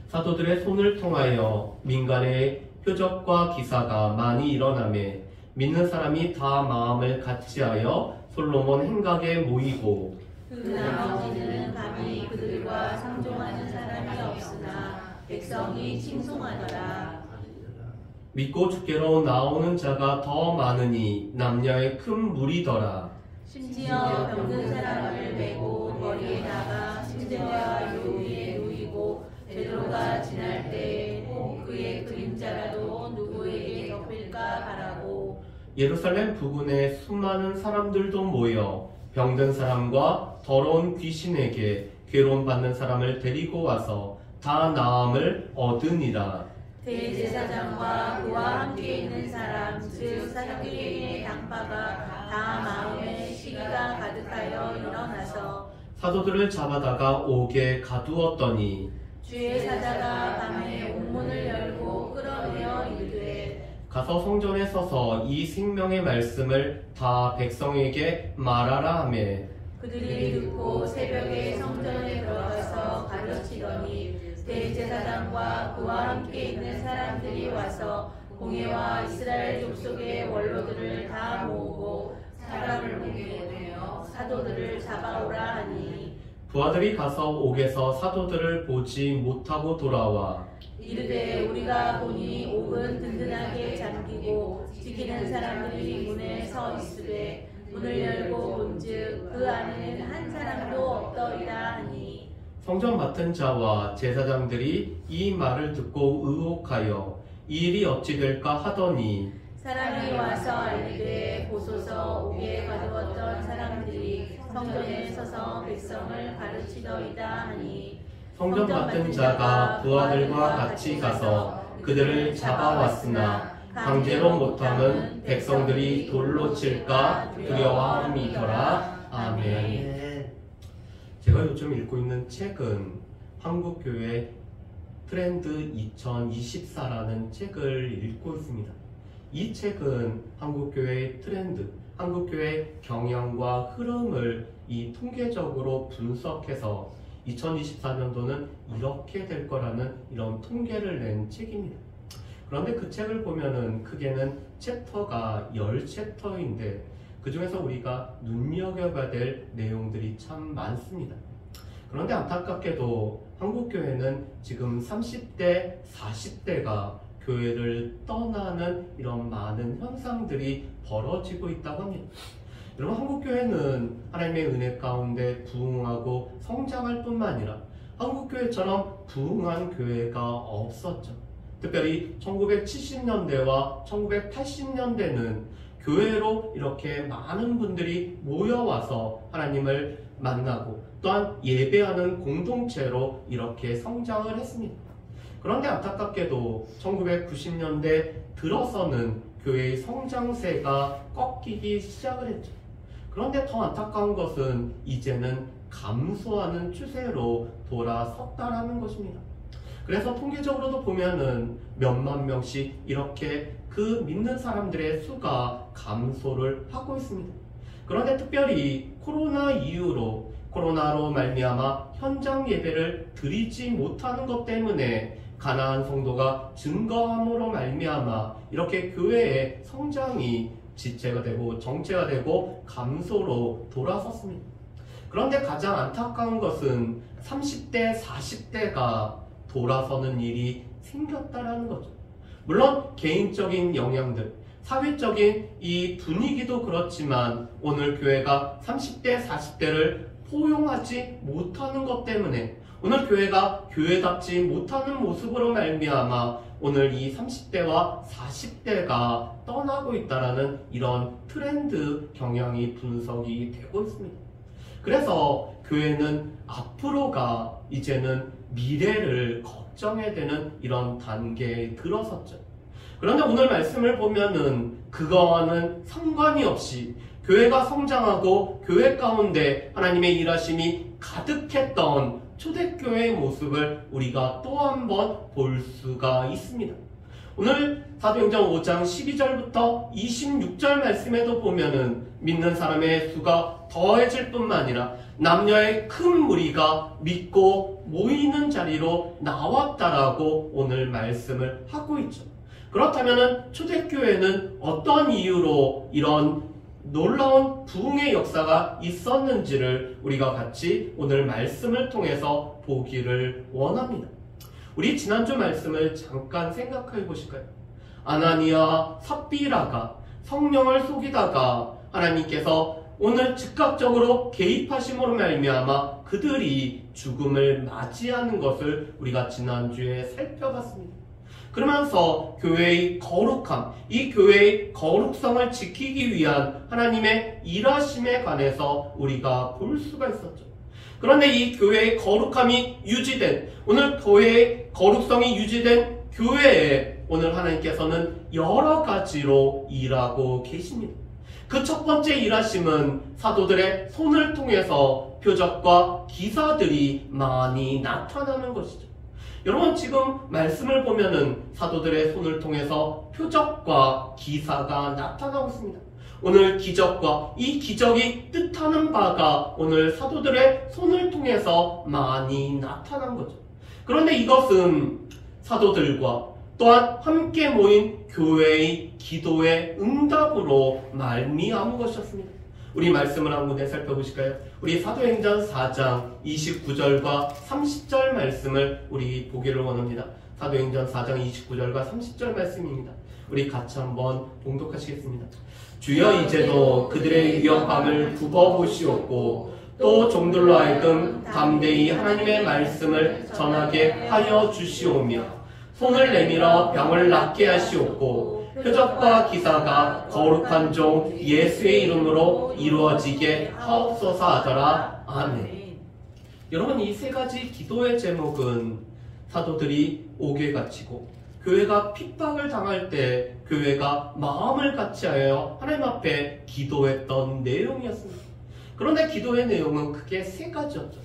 사도들의 손을 통하여 민간의 표적과 기사가 많이 일어나매 믿는 사람이 다 마음을 같이하여 솔로몬 행각에 모이고 그 나머지는 감히 그들과 상종하는 사람이 없으나 백성이 칭송하더라. 믿고 주께로 나오는 자가 더 많으니 남녀의 큰 무리더라. 심지어 병든 사람을 메고 거리에 나가 침대와 요 위에 누이고 베드로가 지날 때에 꼭 그의 그림자라도 누구에게 덮일까 바라고. 예루살렘 부근에 수많은 사람들도 모여 병든 사람과 더러운 귀신에게 괴로움받는 사람을 데리고 와서 다 나음을 얻으니라. 대제사장과 그와 함께 있는 사람 즉 사람들의 당파가 다 마음에 시기가 가득하여 일어나서 사도들을 잡아다가 옥에 가두었더니 주의 사자가 밤에 옥문을 열고 끌어내어 이르되 가서 성전에 서서 이 생명의 말씀을 다 백성에게 말하라 하매 그들이 듣고 새벽에 성전에 들어가서 가르치더니 대제사장과 그와 함께 있는 사람들이 와서 공회와 이스라엘 족속의 원로들을 다 모으고 사람을 공개하여 사도들을 잡아오라 하니 부하들이 가서 옥에서 사도들을 보지 못하고 돌아와 이르되 우리가 보니 옥은 든든하게 잠기고 지키는 사람들이 문에 서 있으되 문을 열고 본즉 그 안에는 한 사람도 없더이다 하니 성전 맡은 자와 제사장들이 이 말을 듣고 의혹하여 이 일이 어찌 될까 하더니 사람이 와서 알리되 보소서 옥에 가두었던 사람들이 성전에 서서 백성을 가르치더이다 하니 성전 맡은 자가 부하들과 같이 가서 그들을 잡아왔으나 강제로 못함은 백성들이 돌로 칠까 두려워함이더라. 아멘. 제가 요즘 읽고 있는 책은 한국교회 트렌드 2024라는 책을 읽고 있습니다. 이 책은 한국교회의 트렌드, 한국교회 경향과 흐름을 이 통계적으로 분석해서 2024년도는 이렇게 될 거라는 이런 통계를 낸 책입니다. 그런데 그 책을 보면은 크게는 챕터가 10챕터인데 그 중에서 우리가 눈여겨봐야 될 내용들이 참 많습니다. 그런데 안타깝게도 한국교회는 지금 30대, 40대가 교회를 떠나는 이런 많은 현상들이 벌어지고 있다고 합니다. 여러분, 한국교회는 하나님의 은혜 가운데 부흥하고 성장할 뿐만 아니라 한국교회처럼 부흥한 교회가 없었죠. 특별히 1970년대와 1980년대는 교회로 이렇게 많은 분들이 모여와서 하나님을 만나고 또한 예배하는 공동체로 이렇게 성장을 했습니다. 그런데 안타깝게도 1990년대 들어서는 교회의 성장세가 꺾이기 시작을 했죠. 그런데 더 안타까운 것은 이제는 감소하는 추세로 돌아섰다라는 것입니다. 그래서 통계적으로도 보면은 몇만 명씩 이렇게 그 믿는 사람들의 수가 감소를 하고 있습니다. 그런데 특별히 코로나 이후로 코로나로 말미암아 현장 예배를 드리지 못하는 것 때문에 가나안 성도가 증거함으로 말미암아 이렇게 교회의 성장이 지체가 되고 정체가 되고 감소로 돌아섰습니다. 그런데 가장 안타까운 것은 30대, 40대가 돌아서는 일이 생겼다라는 거죠. 물론 개인적인 영향들, 사회적인 이 분위기도 그렇지만 오늘 교회가 30대, 40대를 포용하지 못하는 것 때문에 오늘 교회가 교회답지 못하는 모습으로 말미암아 오늘 이 30대와 40대가 떠나고 있다라는 이런 트렌드 경향이 분석이 되고 있습니다. 그래서 교회는 앞으로가 이제는 미래를 걱정해야 되는 이런 단계에 들어섰죠. 그런데 오늘 말씀을 보면은 그거와는 상관이 없이 교회가 성장하고 교회 가운데 하나님의 일하심이 가득했던 초대교회의 모습을 우리가 또 한 번 볼 수가 있습니다. 오늘 사도행전 5장 12절부터 26절 말씀에도 보면은 믿는 사람의 수가 더해질 뿐만 아니라 남녀의 큰 무리가 믿고 모이는 자리로 나왔다라고 오늘 말씀을 하고 있죠. 그렇다면 초대교회는 어떤 이유로 이런 놀라운 부흥의 역사가 있었는지를 우리가 같이 오늘 말씀을 통해서 보기를 원합니다. 우리 지난주 말씀을 잠깐 생각해 보실까요? 아나니아 삽비라가 성령을 속이다가 하나님께서 오늘 즉각적으로 개입하심으로 말미암아 그들이 죽음을 맞이하는 것을 우리가 지난주에 살펴봤습니다. 그러면서 교회의 거룩함, 이 교회의 거룩성을 지키기 위한 하나님의 일하심에 관해서 우리가 볼 수가 있었죠. 그런데 이 교회의 거룩함이 유지된, 오늘 교회의 거룩성이 유지된 교회에 오늘 하나님께서는 여러 가지로 일하고 계십니다. 그 첫 번째 일하심은 사도들의 손을 통해서 표적과 기사들이 많이 나타나는 것이죠. 여러분, 지금 말씀을 보면은 사도들의 손을 통해서 표적과 기사가 나타나고 있습니다. 오늘 기적과 이 기적이 뜻하는 바가 오늘 사도들의 손을 통해서 많이 나타난 거죠. 그런데 이것은 사도들과 또한 함께 모인 교회의 기도의 응답으로 말미암은 것이었습니다. 우리 말씀을 한 군데 살펴보실까요? 우리 사도행전 4장 29절과 30절 말씀을 우리 보기를 원합니다. 사도행전 4장 29절과 30절 말씀입니다. 우리 같이 한번 봉독하시겠습니다. 주여, 이제도 그들의 위협함을 굽어보시옵고 또 종들로 하여금 담대히 하나님의 말씀을 전하게 하여 주시오며 손을 내밀어 병을 낫게 하시옵고 표적과 기사가 거룩한 종 예수의 이름으로 이루어지게 하옵소서 하더라. 아멘. 여러분, 이 세 가지 기도의 제목은 사도들이 옥에 갇히고 교회가 핍박을 당할 때 교회가 마음을 같이하여 하나님 앞에 기도했던 내용이었습니다. 그런데 기도의 내용은 크게 세 가지였죠.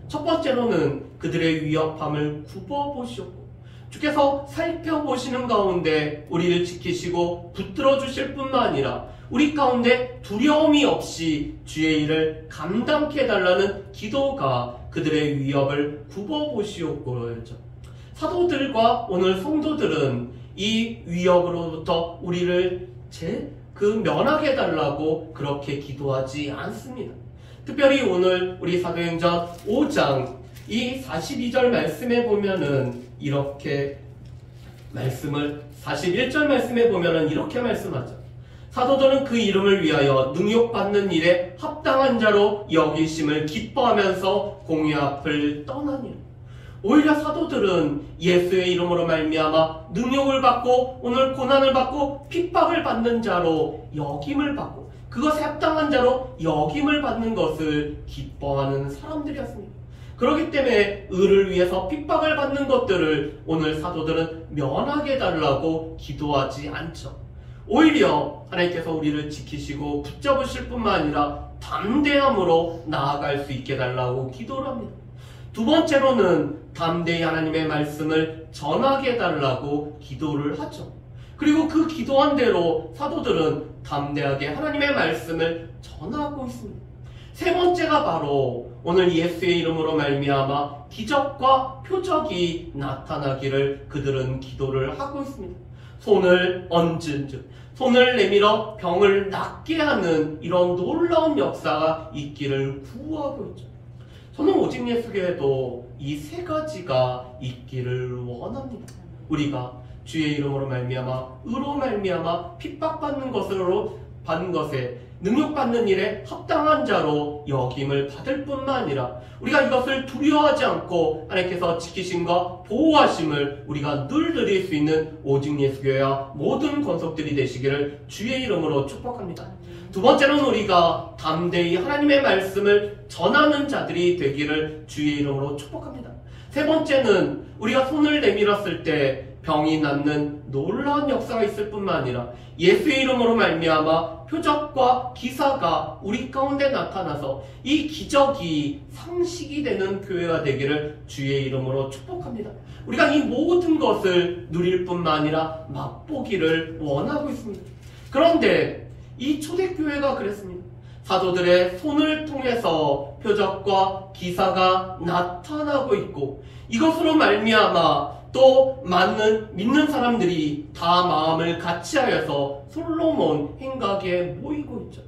첫 번째로는 그들의 위협함을 굽어보시옵고, 주께서 살펴보시는 가운데 우리를 지키시고 붙들어 주실 뿐만 아니라 우리 가운데 두려움이 없이 주의 일을 감당케 해달라는 기도가 그들의 위협을 굽어보시옵고였죠. 사도들과 오늘 성도들은 이 위협으로부터 우리를 면하게 해달라고 그렇게 기도하지 않습니다. 특별히 오늘 우리 사도행전 5장 이 42절 말씀에 보면은 이렇게 말씀을 41절 말씀에 보면은 이렇게 말씀하죠. 사도들은 그 이름을 위하여 능욕받는 일에 합당한 자로 여기심을 기뻐하면서 공회 앞을 떠나니라. 오히려 사도들은 예수의 이름으로 말미암아 능욕을 받고 오늘 고난을 받고 핍박을 받는 자로 여김을 받고 그것에 합당한 자로 여김을 받는 것을 기뻐하는 사람들이었습니다. 그렇기 때문에 의를 위해서 핍박을 받는 것들을 오늘 사도들은 면하게 해달라고 기도하지 않죠. 오히려 하나님께서 우리를 지키시고 붙잡으실 뿐만 아니라 담대함으로 나아갈 수 있게 해달라고 기도를 합니다. 두 번째로는 담대히 하나님의 말씀을 전하게 해달라고 기도를 하죠. 그리고 그 기도한 대로 사도들은 담대하게 하나님의 말씀을 전하고 있습니다. 세 번째가 바로 오늘 예수의 이름으로 말미암아 기적과 표적이 나타나기를 그들은 기도를 하고 있습니다. 손을 얹은 즉 손을 내밀어 병을 낫게 하는 이런 놀라운 역사가 있기를 구하고 있죠. 저는 오직 예수교회도 이 세 가지가 있기를 원합니다. 우리가 주의 이름으로 말미암아 의로 말미암아 핍박받는 것으로 받는 것에 능욕받는 일에 합당한 자로 여김을 받을 뿐만 아니라 우리가 이것을 두려워하지 않고 하나님께서 지키심과 보호하심을 우리가 늘 누릴 수 있는 오직 예수교회와 모든 권속들이 되시기를 주의 이름으로 축복합니다. 두 번째로는 우리가 담대히 하나님의 말씀을 전하는 자들이 되기를 주의 이름으로 축복합니다. 세 번째는 우리가 손을 내밀었을 때 병이 낫는 놀라운 역사가 있을 뿐만 아니라 예수의 이름으로 말미암아 표적과 기사가 우리 가운데 나타나서 이 기적이 상식이 되는 교회가 되기를 주의 이름으로 축복합니다. 우리가 이 모든 것을 누릴 뿐만 아니라 맛보기를 원하고 있습니다. 그런데 이 초대교회가 그랬습니다. 사도들의 손을 통해서 표적과 기사가 나타나고 있고, 이것으로 말미암아 또 믿는 사람들이 다 마음을 같이하여서 솔로몬 행각에 모이고 있죠.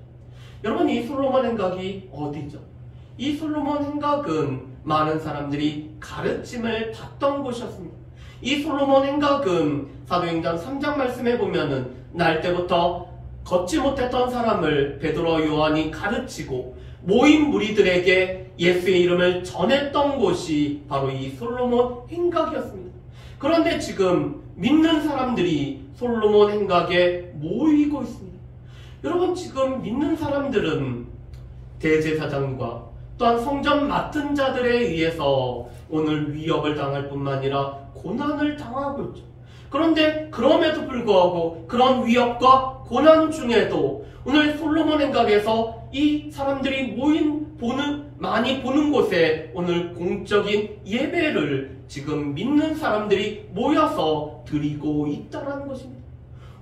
여러분, 이 솔로몬 행각이 어디죠? 이 솔로몬 행각은 많은 사람들이 가르침을 받던 곳이었습니다. 이 솔로몬 행각은 사도행전 3장 말씀해 보면은 날 때부터 걷지 못했던 사람을 베드로 요한이 가르치고 모인 무리들에게 예수의 이름을 전했던 곳이 바로 이 솔로몬 행각이었습니다. 그런데 지금 믿는 사람들이 솔로몬 행각에 모이고 있습니다. 여러분, 지금 믿는 사람들은 대제사장과 또한 성전 맡은 자들에 의해서 오늘 위협을 당할 뿐만 아니라 고난을 당하고 있죠. 그런데 그럼에도 불구하고 그런 위협과 고난 중에도 오늘 솔로몬 행각에서 이 사람들이 많이 보는 곳에 오늘 공적인 예배를 지금 믿는 사람들이 모여서 드리고 있다는 것입니다.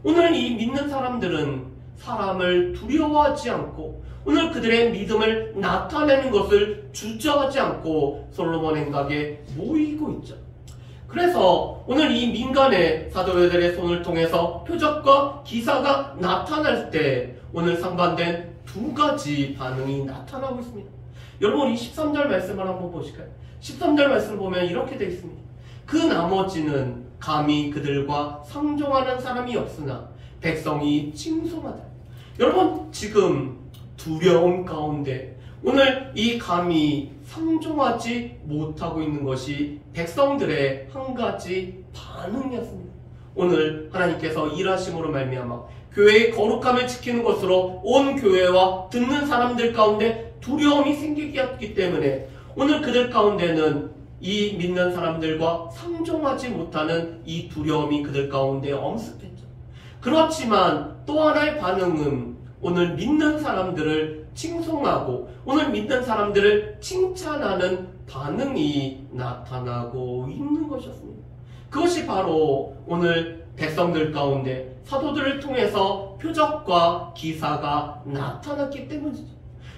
오늘 이 믿는 사람들은 사람을 두려워하지 않고 오늘 그들의 믿음을 나타내는 것을 주저하지 않고 솔로몬 행각에 모이고 있죠. 그래서 오늘 이 민간의 사도들의 손을 통해서 표적과 기사가 나타날 때 오늘 상반된 두 가지 반응이 나타나고 있습니다. 여러분, 이 13절 말씀을 한번 보실까요? 13절 말씀을 보면 이렇게 되어 있습니다. 그 나머지는 감히 그들과 상종하는 사람이 없으나 백성이 칭송하다. 여러분, 지금 두려움 가운데 오늘 이 감히 상종하지 못하고 있는 것이 백성들의 한 가지 반응이었습니다. 오늘 하나님께서 일하심으로 말미암아 교회의 거룩함을 지키는 것으로 온 교회와 듣는 사람들 가운데 두려움이 생기게 했기 때문에 오늘 그들 가운데는 이 믿는 사람들과 상종하지 못하는 이 두려움이 그들 가운데 엄습했죠. 그렇지만 또 하나의 반응은 오늘 믿는 사람들을 칭송하고 오늘 믿는 사람들을 칭찬하는 반응이 나타나고 있는 것이었습니다. 그것이 바로 오늘 백성들 가운데 사도들을 통해서 표적과 기사가 나타났기 때문이죠.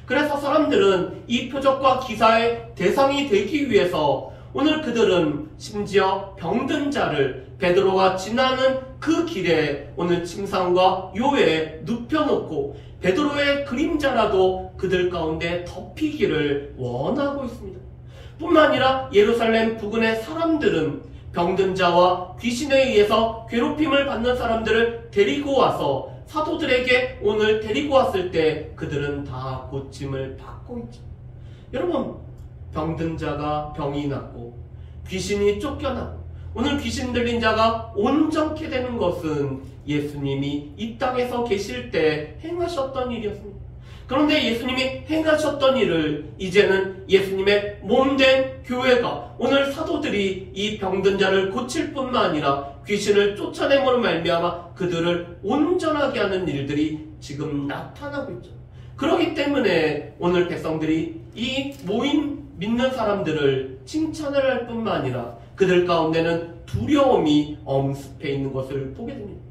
그래서 사람들은 이 표적과 기사의 대상이 되기 위해서 오늘 그들은 심지어 병든 자를 베드로가 지나는 그 길에 오늘 침상과 요에 눕혀놓고 베드로의 그림자라도 그들 가운데 덮이기를 원하고 있습니다. 뿐만 아니라 예루살렘 부근의 사람들은 병든 자와 귀신에 의해서 괴롭힘을 받는 사람들을 데리고 와서 사도들에게 오늘 데리고 왔을 때 그들은 다 고침을 받고 있죠. 여러분, 병든 자가 병이 낫고 귀신이 쫓겨나고 오늘 귀신 들린 자가 온전케 되는 것은 예수님이 이 땅에서 계실 때 행하셨던 일이었습니다. 그런데 예수님이 행하셨던 일을 이제는 예수님의 몸된 교회가 오늘 사도들이 이 병든 자를 고칠 뿐만 아니라 귀신을 쫓아내므로 말미암아 그들을 온전하게 하는 일들이 지금 나타나고 있죠. 그렇기 때문에 오늘 백성들이 이 모인 믿는 사람들을 칭찬을 할 뿐만 아니라 그들 가운데는 두려움이 엄습해 있는 것을 보게 됩니다.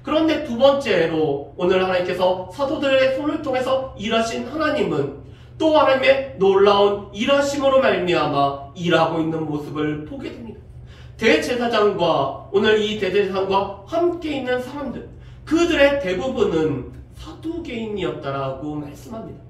그런데 두 번째로 오늘 하나님께서 사도들의 손을 통해서 일하신 하나님은 또 하나님의 놀라운 일하심으로 말미암아 일하고 있는 모습을 보게 됩니다. 대제사장과 오늘 이 대제사장과 함께 있는 사람들, 그들의 대부분은 사두개인이었다라고 말씀합니다.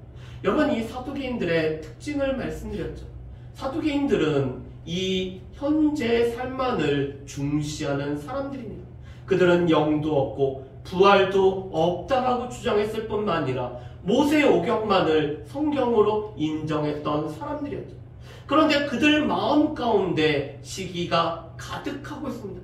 여러분, 이 사두개인들의 특징을 말씀드렸죠. 사두개인들은 이 현재 삶만을 중시하는 사람들입니다. 그들은 영도 없고 부활도 없다라고 주장했을 뿐만 아니라 모세의 오경만을 성경으로 인정했던 사람들이었죠. 그런데 그들 마음 가운데 시기가 가득하고 있습니다.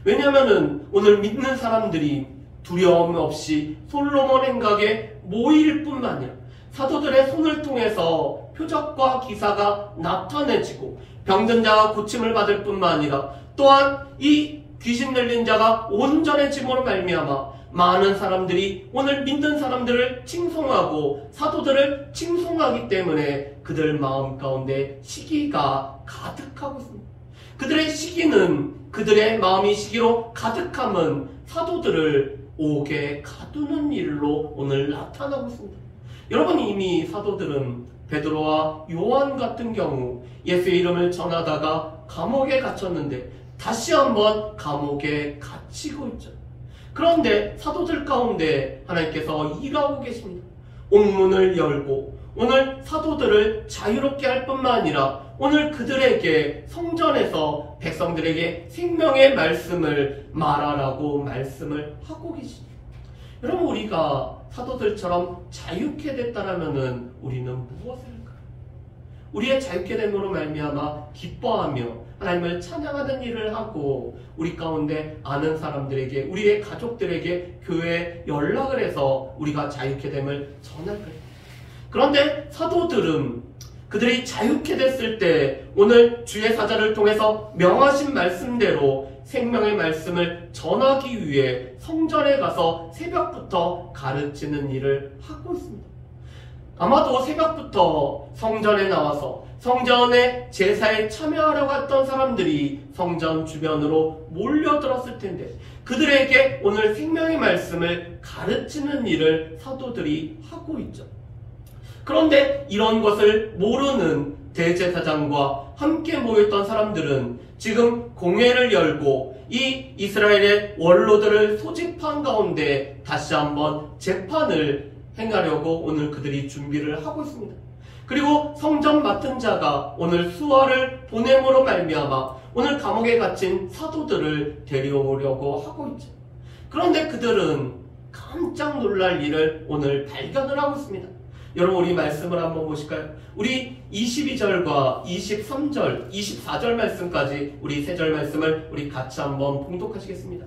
왜냐하면 오늘 믿는 사람들이 두려움 없이 솔로몬 행각에 모일 뿐만 아니라 사도들의 손을 통해서 표적과 기사가 나타내지고 병든 자가 고침을 받을 뿐만 아니라 또한 이 귀신 들린 자가 온전해짐으로 말미암아 많은 사람들이 오늘 믿는 사람들을 칭송하고 사도들을 칭송하기 때문에 그들 마음 가운데 시기가 가득하고 있습니다. 그들의 시기는 그들의 마음이 시기로 가득함은 사도들을 옥에 가두는 일로 오늘 나타나고 있습니다. 여러분, 이미 사도들은 베드로와 요한 같은 경우 예수의 이름을 전하다가 감옥에 갇혔는데 다시 한번 감옥에 갇히고 있죠. 그런데 사도들 가운데 하나님께서 일하고 계십니다. 옥문을 열고 오늘 사도들을 자유롭게 할 뿐만 아니라 오늘 그들에게 성전에서 백성들에게 생명의 말씀을 말하라고 말씀을 하고 계십니다. 여러분, 우리가 사도들처럼 자유케 됐다라면은 우리는 무엇을 할까요? 우리의 자유케 됨으로 말미암아 기뻐하며 하나님을 찬양하는 일을 하고 우리 가운데 아는 사람들에게, 우리의 가족들에게 교회에 연락을 해서 우리가 자유케 됨을 전할 거예요. 그런데 사도들은 그들이 자유케 됐을 때 오늘 주의 사자를 통해서 명하신 말씀대로 생명의 말씀을 전하기 위해 성전에 가서 새벽부터 가르치는 일을 하고 있습니다. 아마도 새벽부터 성전에 나와서 성전의 제사에 참여하려고 했던 사람들이 성전 주변으로 몰려들었을 텐데 그들에게 오늘 생명의 말씀을 가르치는 일을 사도들이 하고 있죠. 그런데 이런 것을 모르는 대제사장과 함께 모였던 사람들은 지금 공회를 열고 이 이스라엘의 원로들을 소집한 가운데 다시 한번 재판을 행하려고 오늘 그들이 준비를 하고 있습니다. 그리고 성전 맡은 자가 오늘 수하를 보냄으로 말미암아 오늘 감옥에 갇힌 사도들을 데려오려고 하고 있죠. 그런데 그들은 깜짝 놀랄 일을 오늘 발견을 하고 있습니다. 여러분, 우리 말씀을 한번 보실까요? 우리 22절과 23절, 24절 말씀까지 우리 3절 말씀을 우리 같이 한번 봉독하시겠습니다.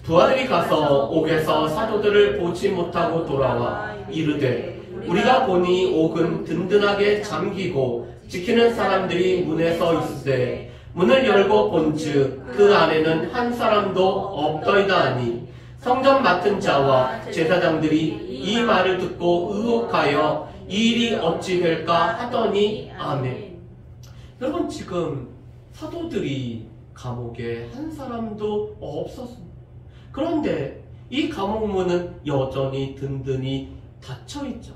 부하들이 가서 옥에서 사도들을 보지 못하고 돌아와 이르되 우리가 보니 옥은 든든하게 잠기고 지키는 사람들이 문에서 있으되 문을 열고 본즉 그 안에는 한 사람도 없더이다 하니 성전 맡은 자와 제사장들이 이 말을 듣고 의혹하여 이 일이 어찌 될까 하더니 아멘. 여러분, 지금 사도들이 감옥에 한 사람도 없었습니다. 그런데 이 감옥문은 여전히 든든히 닫혀있죠.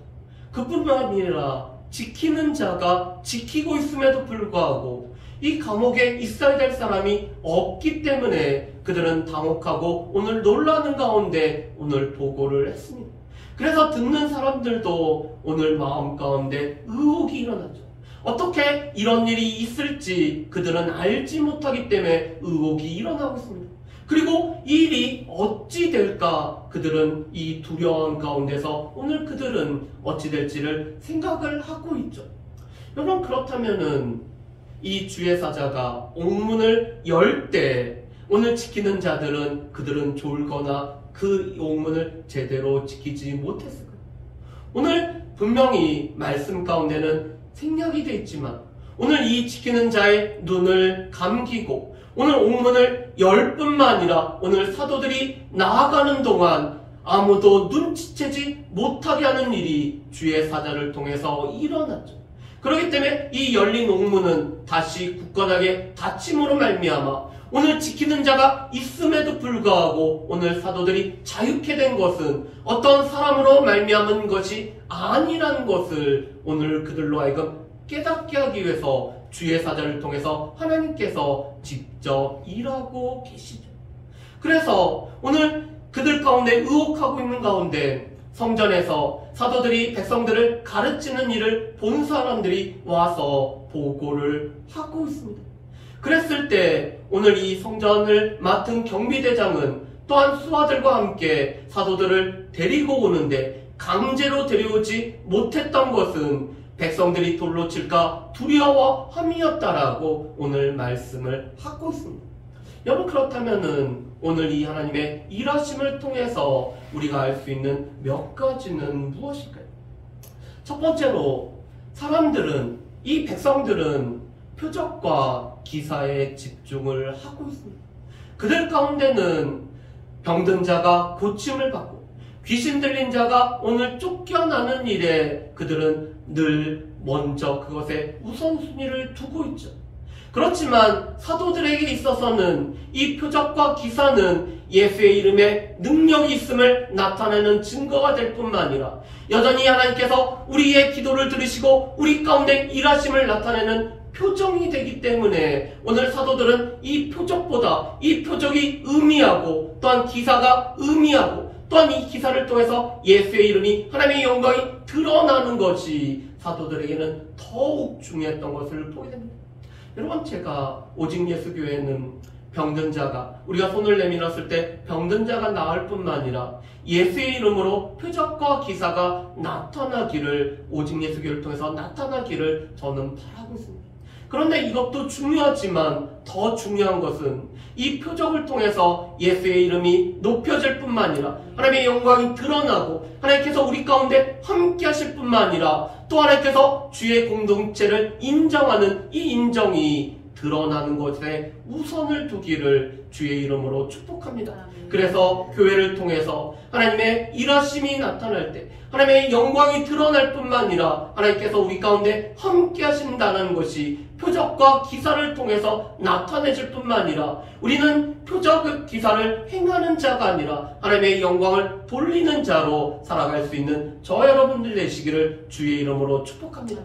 그뿐만 아니라 지키는 자가 지키고 있음에도 불구하고 이 감옥에 있어야 될 사람이 없기 때문에 그들은 당혹하고 오늘 놀라는 가운데 오늘 보고를 했습니다. 그래서 듣는 사람들도 오늘 마음 가운데 의혹이 일어나죠. 어떻게 이런 일이 있을지 그들은 알지 못하기 때문에 의혹이 일어나고 있습니다. 그리고 이 일이 어찌 될까 그들은 이 두려움 가운데서 오늘 그들은 어찌 될지를 생각을 하고 있죠. 여러분, 그렇다면은 이 주의 사자가 옥문을 열 때 오늘 지키는 자들은 그들은 졸거나 그 옥문을 제대로 지키지 못했을 거예요. 오늘 분명히 말씀 가운데는 생략이 되어 있지만 오늘 이 지키는 자의 눈을 감기고 오늘 옥문을 열 뿐만 아니라 오늘 사도들이 나아가는 동안 아무도 눈치채지 못하게 하는 일이 주의 사자를 통해서 일어났죠. 그렇기 때문에 이 열린 옥문은 다시 굳건하게 닫힘으로 말미암아 오늘 지키는 자가 있음에도 불구하고 오늘 사도들이 자유케 된 것은 어떤 사람으로 말미암은 것이 아니라는 것을 오늘 그들로 하여금 깨닫게 하기 위해서 주의 사자를 통해서 하나님께서 직접 일하고 계시죠. 그래서 오늘 그들 가운데 의혹하고 있는 가운데 성전에서 사도들이 백성들을 가르치는 일을 본 사람들이 와서 보고를 하고 있습니다. 그랬을 때 오늘 이 성전을 맡은 경비대장은 또한 수하들과 함께 사도들을 데리고 오는데 강제로 데려오지 못했던 것은 백성들이 돌로 칠까 두려워함이었다라고 오늘 말씀을 하고 있습니다. 여러분, 그렇다면은 오늘 이 하나님의 일하심을 통해서 우리가 알 수 있는 몇 가지는 무엇일까요? 첫 번째로 사람들은, 이 백성들은 표적과 기사에 집중을 하고 있습니다. 그들 가운데는 병든 자가 고침을 받고 귀신 들린 자가 오늘 쫓겨나는 일에 그들은 늘 먼저 그것에 우선순위를 두고 있죠. 그렇지만 사도들에게 있어서는 이 표적과 기사는 예수의 이름에 능력이 있음을 나타내는 증거가 될 뿐만 아니라 여전히 하나님께서 우리의 기도를 들으시고 우리 가운데 일하심을 나타내는 표정이 되기 때문에 오늘 사도들은 이 표적보다 이 표적이 의미하고 또한 기사가 의미하고 또한 이 기사를 통해서 예수의 이름이 하나님의 영광이 드러나는 것이 사도들에게는 더욱 중요했던 것을 보게 됩니다. 여러분, 제가 오직 예수교회는 병든 자가, 우리가 손을 내밀었을 때 병든 자가 나을 뿐만 아니라 예수의 이름으로 표적과 기사가 나타나기를, 오직 예수교회를 통해서 나타나기를 저는 바라고 있습니다. 그런데 이것도 중요하지만 더 중요한 것은 이 표적을 통해서 예수의 이름이 높여질 뿐만 아니라 하나님의 영광이 드러나고 하나님께서 우리 가운데 함께 하실 뿐만 아니라 또 하나님께서 주의 공동체를 인정하는 이 인정이 드러나는 것에 우선을 두기를 주의 이름으로 축복합니다. 그래서 교회를 통해서 하나님의 일하심이 나타날 때 하나님의 영광이 드러날 뿐만 아니라 하나님께서 우리 가운데 함께 하신다는 것이 표적과 기사를 통해서 나타내질 뿐만 아니라 우리는 표적 기사를 행하는 자가 아니라 하나님의 영광을 돌리는 자로 살아갈 수 있는 저 여러분들 되시기를 주의 이름으로 축복합니다.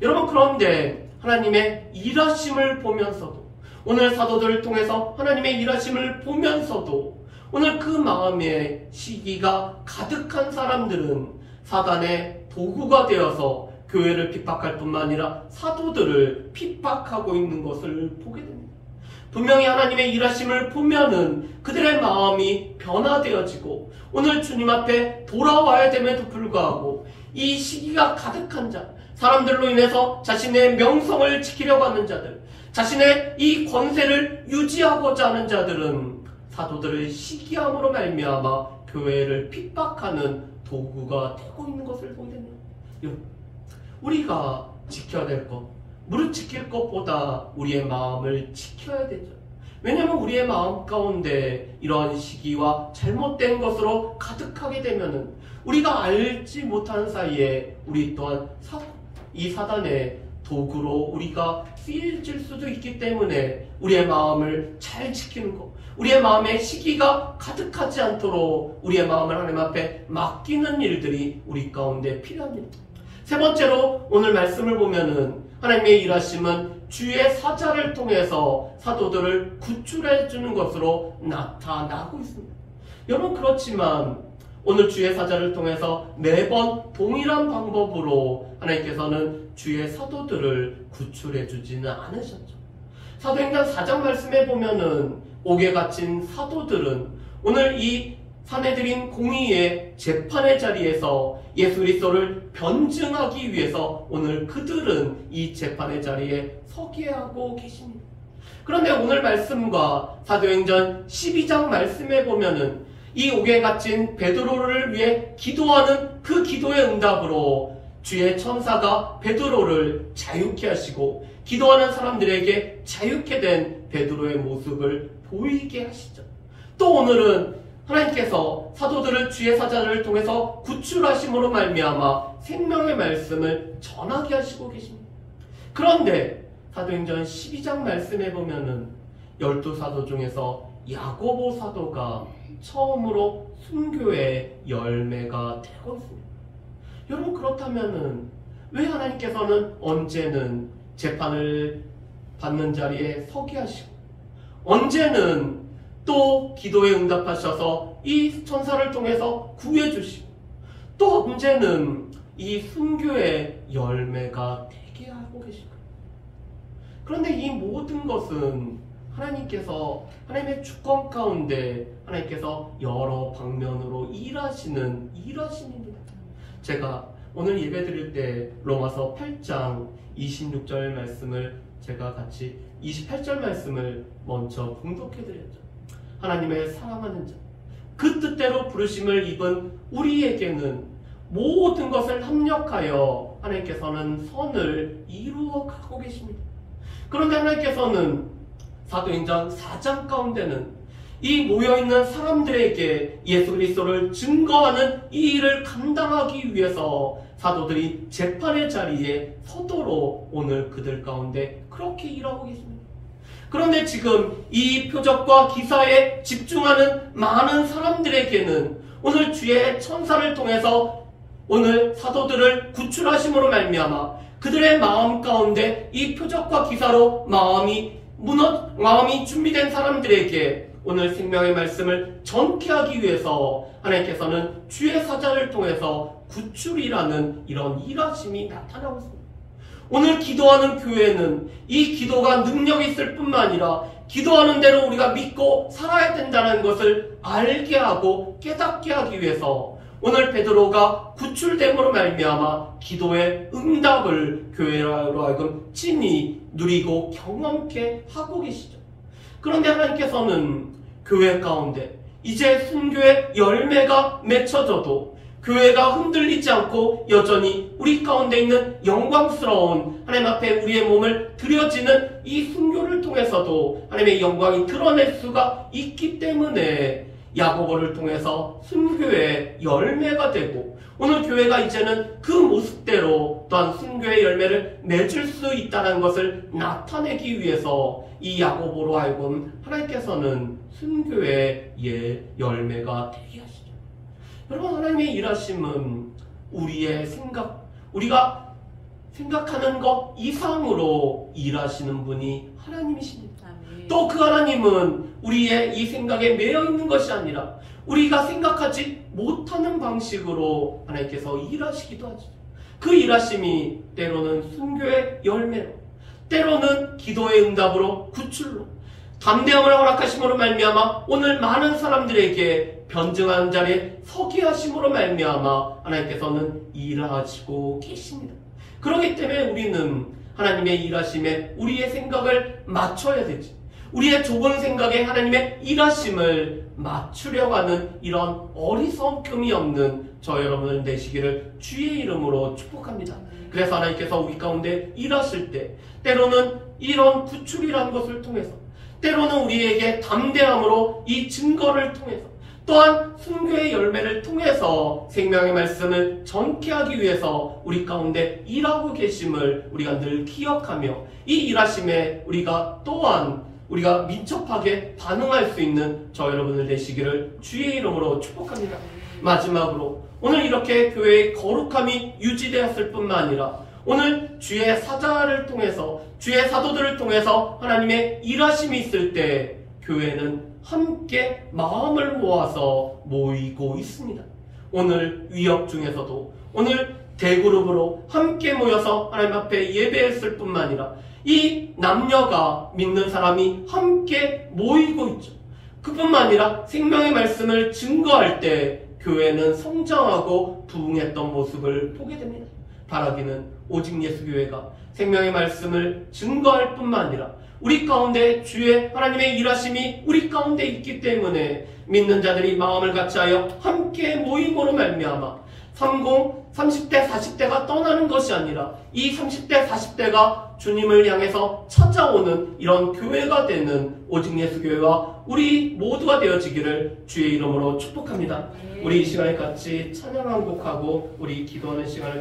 여러분, 그런데 하나님의 일하심을 보면서도 오늘 사도들을 통해서 하나님의 일하심을 보면서도 오늘 그 마음의 시기가 가득한 사람들은 사단의 도구가 되어서 교회를 핍박할 뿐만 아니라 사도들을 핍박하고 있는 것을 보게 됩니다. 분명히 하나님의 일하심을 보면은 그들의 마음이 변화되어지고 오늘 주님 앞에 돌아와야 됨에도 불구하고 이 시기가 가득한 자, 사람들로 인해서 자신의 명성을 지키려고 하는 자들, 자신의 이 권세를 유지하고자 하는 자들은 사도들을 시기함으로 말미암아 교회를 핍박하는 도구가 되고 있는 것을 보게 됩니다. 우리가 지켜야 될 것, 무릇 지킬 것보다 우리의 마음을 지켜야 되죠. 왜냐하면 우리의 마음 가운데 이러한 시기와 잘못된 것으로 가득하게 되면은 우리가 알지 못한 사이에 우리 또한 이 사단의 도구로 우리가 쓰여질 수도 있기 때문에 우리의 마음을 잘 지키는 것, 우리의 마음에 시기가 가득하지 않도록 우리의 마음을 하나님 앞에 맡기는 일들이 우리 가운데 필요합니다. 세 번째로 오늘 말씀을 보면은 하나님의 일하심은 주의 사자를 통해서 사도들을 구출해 주는 것으로 나타나고 있습니다. 여러분, 그렇지만 오늘 주의 사자를 통해서 매번 동일한 방법으로 하나님께서는 주의 사도들을 구출해 주지는 않으셨죠. 사도행전 4장 말씀에 보면은 옥에 갇힌 사도들은 오늘 이 사내들인 공의의 재판의 자리에서 예수 그리스도를 변증하기 위해서 오늘 그들은 이 재판의 자리에 서게 하고 계십니다. 그런데 오늘 말씀과 사도행전 12장 말씀에 보면은 이 옥에 갇힌 베드로를 위해 기도하는 그 기도의 응답으로 주의 천사가 베드로를 자유케 하시고 기도하는 사람들에게 자유케 된 베드로의 모습을 보이게 하시죠. 또 오늘은 하나님께서 사도들을 주의 사자를 통해서 구출하심으로 말미암아 생명의 말씀을 전하게 하시고 계십니다. 그런데 사도행전 12장 말씀에 보면은 12사도 중에서 야고보 사도가 처음으로 순교의 열매가 되고 있습니다. 여러분, 그렇다면은 왜 하나님께서는 언제는 재판을 받는 자리에 서게 하시고 언제는 또 기도에 응답하셔서 이 천사를 통해서 구해주시고 또 언제는 이 순교의 열매가 되게 하고 계실까요? 그런데 이 모든 것은 하나님께서 하나님의 주권 가운데 하나님께서 여러 방면으로 일하시는 일하심입니다. 제가 오늘 예배 드릴 때 로마서 8장 26절 말씀을 제가 같이 28절 말씀을 먼저 봉독해 드렸죠. 하나님의 사랑하는 자, 그 뜻대로 부르심을 입은 우리에게는 모든 것을 합력하여 하나님께서는 선을 이루어 가고 계십니다. 그런데 하나님께서는 사도행전 4장 가운데는 이 모여있는 사람들에게 예수 그리스도를 증거하는 이 일을 감당하기 위해서 사도들이 재판의 자리에 서도록 오늘 그들 가운데 그렇게 일하고 계십니다. 그런데 지금 이 표적과 기사에 집중하는 많은 사람들에게는 오늘 주의 천사를 통해서 오늘 사도들을 구출하심으로 말미암아 그들의 마음 가운데 이 표적과 기사로 마음이 준비된 사람들에게 오늘 생명의 말씀을 전케하기 위해서 하나님께서는 주의 사자를 통해서 구출이라는 이런 일하심이 나타나고 있습니다. 오늘 기도하는 교회는 이 기도가 능력이 있을 뿐만 아니라 기도하는 대로 우리가 믿고 살아야 된다는 것을 알게 하고 깨닫게 하기 위해서 오늘 베드로가 구출됨으로 말미암아 기도의 응답을 교회로 하여금 친히 누리고 경험케 하고 계시죠. 그런데 하나님께서는 교회 가운데 이제 순교의 열매가 맺혀져도 교회가 흔들리지 않고 여전히 우리 가운데 있는 영광스러운 하나님 앞에 우리의 몸을 드려지는 이 순교를 통해서도 하나님의 영광이 드러낼 수가 있기 때문에 야고보를 통해서 순교의 열매가 되고 오늘 교회가 이제는 그 모습대로 또한 순교의 열매를 맺을 수 있다는 것을 나타내기 위해서 이 야고보로 하여금 하나님께서는 순교의 열매가 되게 하시죠. 여러분, 하나님의 일하심은 우리의 우리가 생각하는 것 이상으로 일하시는 분이 하나님이십니다. 또 그 하나님은 우리의 이 생각에 매여 있는 것이 아니라 우리가 생각하지 못하는 방식으로 하나님께서 일하시기도 하죠. 그 일하심이 때로는 순교의 열매로, 때로는 기도의 응답으로, 구출로, 담대함을 허락하심으로 말미암아 오늘 많은 사람들에게 변증하는 자리에 서게 하심으로 말미암아 하나님께서는 일하시고 계십니다. 그렇기 때문에 우리는 하나님의 일하심에 우리의 생각을 맞춰야 되지. 우리의 좁은 생각에 하나님의 일하심을 맞추려고 하는 이런 어리석음이 없는 저 여러분을 되시기를 주의 이름으로 축복합니다. 그래서 하나님께서 우리 가운데 일하실 때 때로는 이런 구출이라는 것을 통해서, 때로는 우리에게 담대함으로 이 증거를 통해서, 또한 순교의 열매를 통해서 생명의 말씀을 전케하기 위해서 우리 가운데 일하고 계심을 우리가 늘 기억하며 이 일하심에 우리가 민첩하게 반응할 수 있는 저 여러분들 되시기를 주의 이름으로 축복합니다. 마지막으로 오늘 이렇게 교회의 거룩함이 유지되었을 뿐만 아니라 오늘 주의 사자를 통해서, 주의 사도들을 통해서 하나님의 일하심이 있을 때 교회는 함께 마음을 모아서 모이고 있습니다. 오늘 위협 중에서도 오늘 대그룹으로 함께 모여서 하나님 앞에 예배했을 뿐만 아니라 이 남녀가 믿는 사람이 함께 모이고 있죠. 그뿐만 아니라 생명의 말씀을 증거할 때 교회는 성장하고 부흥했던 모습을 보게 됩니다. 바라기는 오직 예수교회가 생명의 말씀을 증거할 뿐만 아니라 우리 가운데 주의 하나님의 일하심이 우리 가운데 있기 때문에 믿는 자들이 마음을 같이하여 함께 모임으로 말미암아 30대, 40대가 떠나는 것이 아니라 이 30대, 40대가 주님을 향해서 찾아오는 이런 교회가 되는 오직 예수교회와 우리 모두가 되어지기를 주의 이름으로 축복합니다. 우리 이 시간에 같이 찬양 한 곡하고 우리 기도하는 시간을 갖습니다.